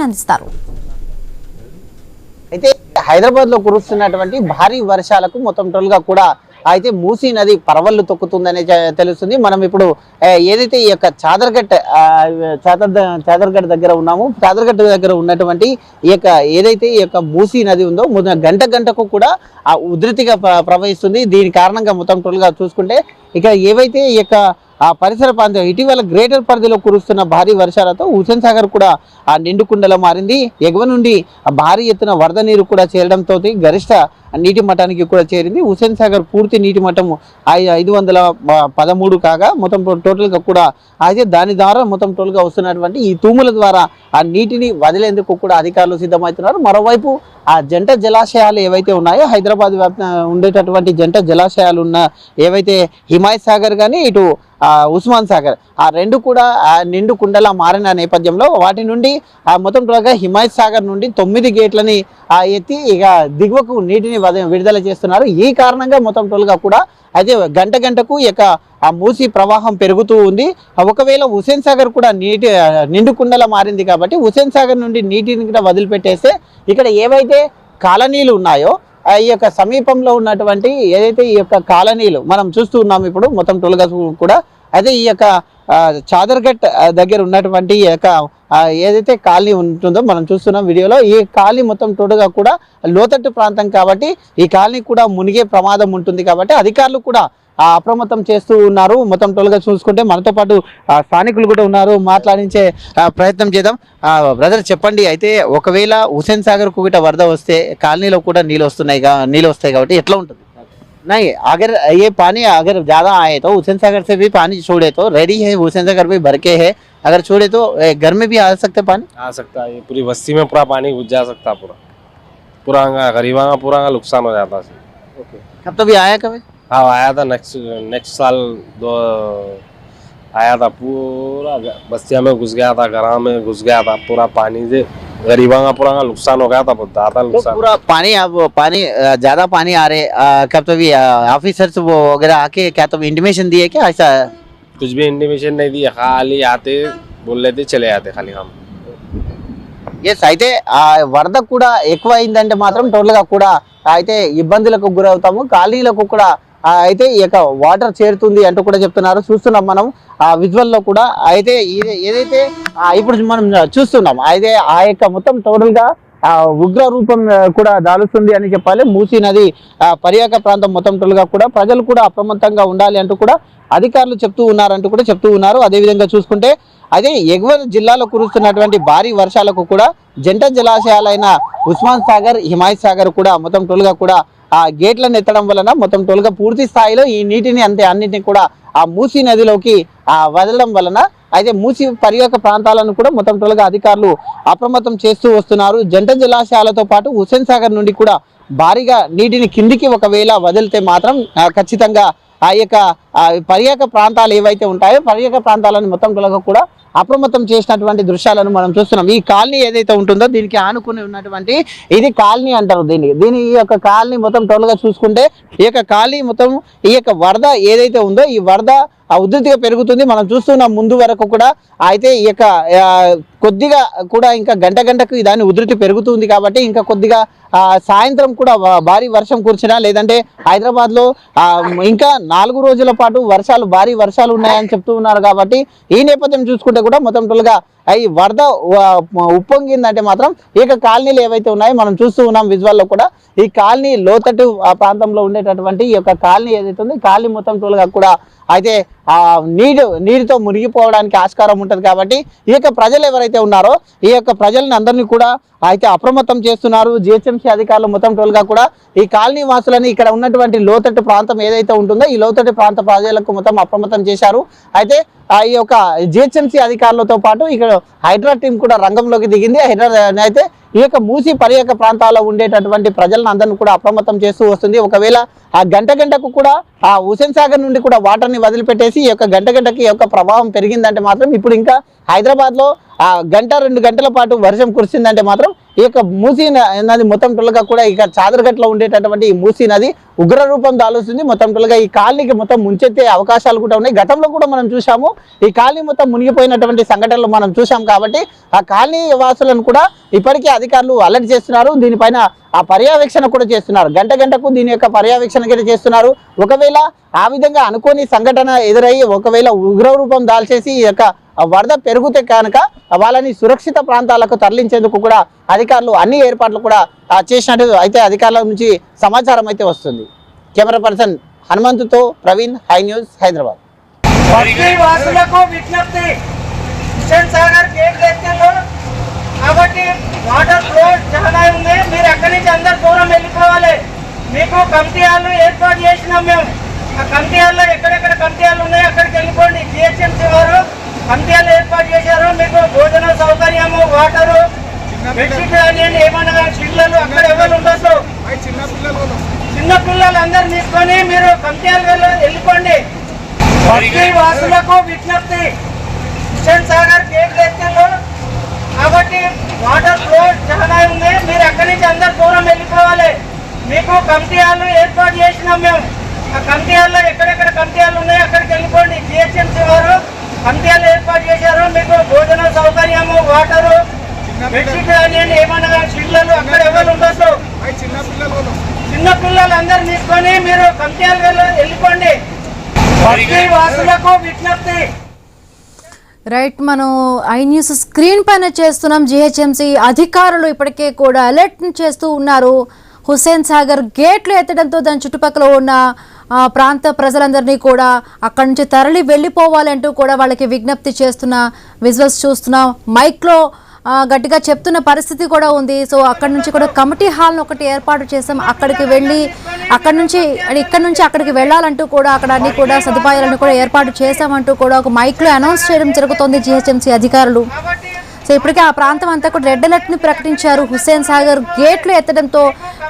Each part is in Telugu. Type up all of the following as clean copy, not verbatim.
అందిస్తారు. అయితే హైదరాబాద్ లో కురుస్తున్నటువంటి భారీ వర్షాలకు మొత్తం టోల్గా కూడా అయితే మూసీ నది పరవళ్ళు తొక్కుతుందని తెలుస్తుంది. మనం ఇప్పుడు ఏదైతే ఈ యొక్క చాదర్గఢ్ దగ్గర ఉన్నామో, చాదర్గఢ్ దగ్గర ఉన్నటువంటి ఈ యొక్క ఏదైతే ఈ యొక్క మూసీ నది ఉందో గంటకు కూడా ఉధృతిగా ప్రవహిస్తుంది. దీని కారణంగా మొత్తం టోల్గా చూసుకుంటే ఇక ఏవైతే ఈ యొక్క ఆ పరిసర ప్రాంతం ఇటీవల గ్రేటర్ పరిధిలో కురుస్తున్న భారీ వర్షాలతో హుస్సేన్ సాగర్ కూడా ఆ నిండుకుండలో మారింది. ఎగువ నుండి భారీ ఎత్తున వరద నీరు కూడా చేరడంతో గరిష్ట నీటి మట్టానికి కూడా చేరింది. హుస్సేన్ సాగర్ పూర్తి నీటి మట్టం 513 కాగా మొత్తం టోటల్గా కూడా అయితే దాని ద్వారా మొత్తం టోటల్గా వస్తున్నటువంటి ఈ తూముల ద్వారా ఆ నీటిని వదిలేందుకు కూడా అధికారులు సిద్ధమవుతున్నారు. మరోవైపు ఆ జంట జలాశయాలు ఏవైతే ఉన్నాయో హైదరాబాద్ ఉండేటటువంటి జంట జలాశయాలు ఉన్న ఏవైతే హిమాయత్ సాగర్ కానీ ఇటు ఉస్మాన్ సాగర్ ఆ రెండు కూడా నిండు కుండలా మారిన నేపథ్యంలో వాటి నుండి మొత్తం టోల్గా హిమాయత్ సాగర్ నుండి 9 గేట్లని ఎత్తి ఇక దిగువకు నీటిని విడుదల చేస్తున్నారు. ఈ కారణంగా మొత్తం టోల్గా కూడా అయితే గంటకు ఇక ఆ మూసీ ప్రవాహం పెరుగుతూ ఉంది. ఒకవేళ హుస్సేన్ సాగర్ కూడా నిండు కుండలా మారింది కాబట్టి హుస్సేన్ సాగర్ నుండి నీటిని కూడా వదిలిపెట్టేస్తే ఇక్కడ ఏవైతే కాలనీలు ఉన్నాయో ఈ యొక్క సమీపంలో ఉన్నటువంటి ఏదైతే ఈ యొక్క కాలనీలు మనం చూస్తూ ఉన్నాం ఇప్పుడు మొత్తం టోల్గా కూడా అయితే ఈ యొక్క చాదర్గఢ్ దగ్గర ఉన్నటువంటి ఈ యొక్క ఏదైతే కాలనీ ఉంటుందో మనం చూస్తున్నాం వీడియోలో, ఈ కాలనీ మొత్తం టోటల్గా కూడా లోతట్టు ప్రాంతం కాబట్టి ఈ కాలనీ కూడా మునిగే ప్రమాదం ఉంటుంది కాబట్టి అధికారులు కూడా అప్రమత్తం చేస్తూ ఉన్నారు. మొత్తం టోల్గా చూసుకుంటే మనతో పాటు స్థానికులు కూడా ఉన్నారు, మాట్లాడించే ప్రయత్నం చేద్దాం. బ్రదర్ చెప్పండి, అయితే ఒకవేళ హుస్సేన్ సాగర్ కు వరద వస్తే కాలనీలో కూడా నీళ్ళు వస్తాయి కాబట్టి ఎట్లా ఉంటుంది? नहीं, अगर ये पानी अगर ज़्यादा आए तो हुसैन सागर से भी पानी छोड़े तो रेडी है, हुसैन सागर भी भर के है, अगर छोड़े तो घर में भी आ सकते पानी आ सकता है। पूरी बस्ती में पूरा पानी घुस जा सकता, पूरा गरीबा का पूरा नुकसान हो जाता है। कब तो भी आया कभी? हाँ आया था, नेक्स्ट साल आया था, पूरा बस्तिया में घुस गया था, घरा में घुस गया था पूरा पानी से, गरीबा का पूरा नुकसान हो गया था, बहुत ज्यादा नुकसान। पूरा पानी अब पानी ज्यादा पानी आ रहे कब तो भी ऑफिसर्स वो वगैरह आके क्या तो इंटीमेशन दिए क्या? ऐसा कुछ भी इंटीमेशन नहीं दिया, खाली आते बोल लेते चले आते खाली हम। ఎస్, అయితే వరద కూడా ఎక్కువ అయిందంటే మాత్రం టోటల్గా కూడా అయితే ఇబ్బందులకు గురవుతాము. కాలనీలకు కూడా అయితే ఈ యొక్క వాటర్ చేరుతుంది అంటూ కూడా చెప్తున్నారు. చూస్తున్నాం మనం విజువల్ లో కూడా. అయితే ఏదైతే ఇప్పుడు మనం చూస్తున్నాం అయితే ఆ యొక్క మొత్తం టోటల్గా ఉగ్ర రూపం కూడా దాలుస్తుంది అని చెప్పాలి. మూసీ నది పర్యాక ప్రాంతం మొత్తం టోటల్గా కూడా ప్రజలు కూడా అప్రమత్తంగా ఉండాలి అంటూ కూడా అధికారులు చెప్తూ ఉన్నారు. అదేవిధంగా చూసుకుంటే అదే ఎగువ జిల్లాలో కురుస్తున్నటువంటి భారీ వర్షాలకు కూడా జంట జలాశయాలైన ఉస్మాన్ సాగర్, హిమాయత్ సాగర్ కూడా మొత్తం టోల్గా కూడా ఆ గేట్లను ఎత్తడం వలన మొత్తం టోల్గా పూర్తి స్థాయిలో ఈ నీటిని అన్నిటిని కూడా ఆ మూసీ నదిలోకి వదలడం వలన అయితే మూసీ పర్యాక ప్రాంతాలను కూడా మొత్తం టోల్గా అధికారులు అప్రమత్తం చేస్తూ వస్తున్నారు. జంట జలాశయాలతో పాటు హుస్సేన్ సాగర్ నుండి కూడా భారీగా నీటిని కిందికి ఒకవేళ వదిలితే మాత్రం ఖచ్చితంగా ఆ యొక్క పర్యాక ప్రాంతాలు ఏవైతే ఉంటాయో పర్యాక ప్రాంతాలను మొత్తం టోల్గా కూడా అప్రమత్తం చేసినటువంటి దృశ్యాలను మనం చూస్తున్నాం. ఈ కాలనీ ఏదైతే ఉంటుందో దీనికి ఆనుకుని ఉన్నటువంటి ఇది కాలనీ అంటారు. దీని ఈ యొక్క కాలనీ మొత్తం టోటల్గా చూసుకుంటే ఈ యొక్క కాలనీ మొత్తం ఈ యొక్క వరద ఏదైతే ఉందో ఈ వరద ఉధృతిగా పెరుగుతుంది. మనం చూస్తున్నాం ముందు వరకు కూడా అయితే ఈ యొక్క కొద్దిగా కూడా ఇంకా గంటకు దాని ఉధృతి పెరుగుతుంది కాబట్టి ఇంకా కొద్దిగా సాయంత్రం కూడా భారీ వర్షం కురిచినా లేదంటే హైదరాబాద్లో ఇంకా 4 రోజుల పాటు భారీ వర్షాలు ఉన్నాయని చెప్తూ ఉన్నారు. కాబట్టి ఈ నేపథ్యం చూసుకుంటే కూడా మొత్తం టోల్గా ఈ వరద ఉప్పొంగిందంటే మాత్రం ఈ యొక్క కాలనీలు ఏవైతే ఉన్నాయో మనం చూస్తూ ఉన్నాం విజువల్లో కూడా ఈ కాలనీ లోతట్టు ప్రాంతంలో ఉండేటటువంటి ఈ యొక్క కాలనీ ఏదైతే ఉందో కాలనీ మొత్తం టోల్గా కూడా అయితే నీటితో మునిగిపోవడానికి ఆస్కారం ఉంటుంది. కాబట్టి ఈ యొక్క ప్రజలు ఎవరైతే ఉన్నారో ఈ యొక్క ప్రజలను అందరినీ కూడా అయితే అప్రమత్తం చేస్తున్నారు. జిహెచ్ఎంసీ అధికారులు మొత్తం టోల్గా కూడా ఈ కాలనీ వాసులని ఇక్కడ ఉన్నటువంటి లోతట్టు ప్రాంతం ఏదైతే ఉంటుందో ఈ లోతట్టు ప్రాంత ప్రజలకు మొత్తం అప్రమత్తం చేశారు. అయితే ఈ యొక్క జిహెచ్ఎంసీ అధికారులతో పాటు ఇక్కడ హైడ్రా టీం కూడా రంగంలోకి దిగింది. అయితే ఈ యొక్క మూసీ పర్యాక ప్రాంతాల్లో ఉండేటటువంటి ప్రజలను అందరినీ కూడా అప్రమత్తం చేస్తూ వస్తుంది. ఒకవేళ ఆ గంటకు కూడా ఆ హుస్సేన్ సాగర్ నుండి కూడా వాటర్ని వదిలిపెట్టేసి ఈ యొక్క గంటకి ఈ యొక్క ప్రవాహం పెరిగిందంటే మాత్రం ఇప్పుడు ఇంకా హైదరాబాద్లో 1-2 గంటల పాటు వర్షం కురిసిందంటే మాత్రం ఈ యొక్క మూసీ నది మొత్తం టోల్గా కూడా ఇక చాదరగట్లో ఉండేటటువంటి ఈ మూసీ నది ఉగ్ర రూపం దాలుస్తుంది. మొత్తం టోల్గా ఈ కాలనీకి మొత్తం ముంచెత్తే అవకాశాలు కూడా ఉన్నాయి. గతంలో కూడా మనం చూసాము ఈ కాలనీ మొత్తం మునిగిపోయినటువంటి సంఘటనలు మనం చూసాం. కాబట్టి ఆ కాలనీ వాసులను కూడా ఇప్పటికే అధికారులు అలర్ట్ చేస్తున్నారు. దీనిపైన ఆ పర్యవేక్షణ కూడా చేస్తున్నారు. గంటకు దీని యొక్క పర్యవేక్షణ కూడా చేస్తున్నారు. ఒకవేళ ఆ విధంగా అనుకోని సంఘటన ఎదురయ్యి ఒకవేళ ఉగ్ర రూపం దాల్చేసి ఈ యొక్క వరద పెరిగితే కనుక వాళ్ళని సురక్షిత ప్రాంతాలకు తరలించేందుకు కూడా అధికారులు అన్ని ఏర్పాట్లు కూడా చేసినట్టు అయితే అధికారుల నుంచి సమాచారం అయితే వస్తుంది. కెమెరా పర్సన్ హనుమంతుతో ప్రవీణ్, హై న్యూస్, హైదరాబాద్. కాబట్టి వాటర్ ఫ్లో చాలా ఉంది. మీరు అక్కడి నుంచి అందరు దూరం వెళ్ళిపోవాలి. మీకు కమిటీ హాళ్ళు ఏర్పాటు చేసినాం మేము. ఆ కమిటీ హాల్లో ఎక్కడెక్కడ కమిటీ హాళ్ళు ఉన్నాయో అక్కడికి వెళ్ళిపోండి. జిహెచ్ఎంసీ వారు కమిటీ హాల్ ఏర్పాటు చేశారు. మీకు భోజన సౌకర్యము, వాటరు, బెడ్షీట్ కానివ్వండి, ఏమన్నా పిల్లలు అక్కడ ఎవరు ఉండొచ్చు. చిన్న పిల్లలు అందరు తీసుకొని మీరు కమిటీ హాల్ వెళ్ళిపోండి. బస్తీ వాసులకు విజ్ఞప్తి, హుస్సేన్ సాగర్ గేట్ ఎత్తులో కాబట్టి వాటర్ ఫ్లో చాలా ఉంది. మీరు అక్కడి నుంచి అందరు దూరం వెళ్ళిపోవాలి. మీకు కమిటీ హాల్ ఏర్పాటు చేసినాం మేము. ఆ కమిటీ హాల్లో ఎక్కడెక్కడ కమిటీ హాల్ ఉన్నాయో అక్కడికి వెళ్ళిపోండి. జిహెచ్ఎంసీ వారు కమిటీ హాల్ ఏర్పాటు చేశారు. మీకు భోజన సౌకర్యము, వాటరు, బెడ్షీట్ కానివ్వండి, ఏమన్నా పిల్లలు అక్కడ ఎవరు ఉండొచ్చు. చిన్న పిల్లలు అందరు తీసుకొని మీరు కమిటీ హాల్ వెళ్ళిపోండి. బస్తీ వాసులకు విజ్ఞప్తి. రైట్, మనం ఐ న్యూస్ స్క్రీన్ పైన చేస్తున్నాం. జిహెచ్ఎంసీ అధికారులు ఇప్పటికే కూడా అలర్ట్ చేస్తూ ఉన్నారు. హుస్సేన్ సాగర్ గేట్లు ఎత్తడంతో దాని చుట్టుపక్కల ఉన్న ప్రాంత ప్రజలందరినీ కూడా అక్కడి నుంచి తరలి వెళ్ళిపోవాలంటూ కూడా వాళ్ళకి విజ్ఞప్తి చేస్తున్న విజువల్స్ చూస్తున్నాం. మైక్లో గట్టిగా చెప్తున్న పరిస్థితి కూడా ఉంది. సో అక్కడ నుంచి కూడా కమిటీ హాల్ను ఒకటి ఏర్పాటు చేసాం. అక్కడికి వెళ్ళి ఇక్కడ నుంచి అక్కడికి వెళ్ళాలంటూ కూడా అక్కడ అన్ని కూడా సదుపాయాలను కూడా ఏర్పాటు చేశామంటూ కూడా ఒక మైక్లో అనౌన్స్ చేయడం జరుగుతోంది జిహెచ్ఎంసీ అధికారులు. సో ఇప్పటికే ఆ ప్రాంతం అంతా కూడా రెడ్ అలర్ట్ని ప్రకటించారు. హుస్సేన్ సాగర్ గేట్లు ఎత్తడంతో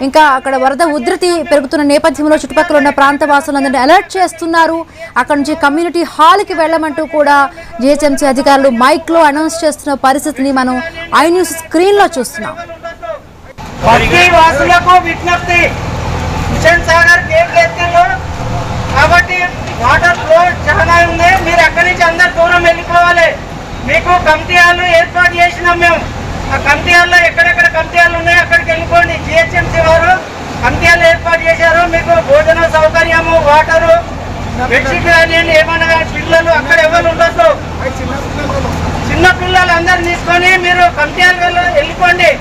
ఇంకా అక్కడ వరద ఉధృతి పెరుగుతున్న నేపథ్యంలో చుట్టుపక్కల ఉన్న ప్రాంత వాసులందరినీ అలర్ట్ చేస్తున్నారు. అక్కడ నుంచి కమ్యూనిటీ హాల్కి వెళ్ళమంటూ కూడా జిహెచ్ఎంసీ అధికారులు మైక్లో అనౌన్స్ చేస్తున్న పరిస్థితిని మనం ఐ న్యూస్ స్క్రీన్లో చూస్తున్నాం. కాబట్టి వాటర్ ఫ్లో చాలా ఉంది. మీరు అక్కడి నుంచి అందరు దూరం వెళ్ళిపోవాలి. మీకు కమిటీ హాల్ ఏర్పాటు చేసినాం మేము. ఆ కమిటీ హాల్లో ఎక్కడెక్కడ కమిటీ హాల్ ఉన్నాయో అక్కడికి వెళ్ళిపోండి. జిహెచ్ఎంసీ వారు కమిటీ హాల్ ఏర్పాటు చేశారు. మీకు భోజన సౌకర్యము, వాటరు, బెడ్షీట్ కానివ్వండి, ఏమన్నా పిల్లలు అక్కడ ఎవరు ఉండొచ్చు. చిన్న పిల్లలు అందరు తీసుకొని మీరు కమిటీ హాల్ వెళ్ళిపోండి.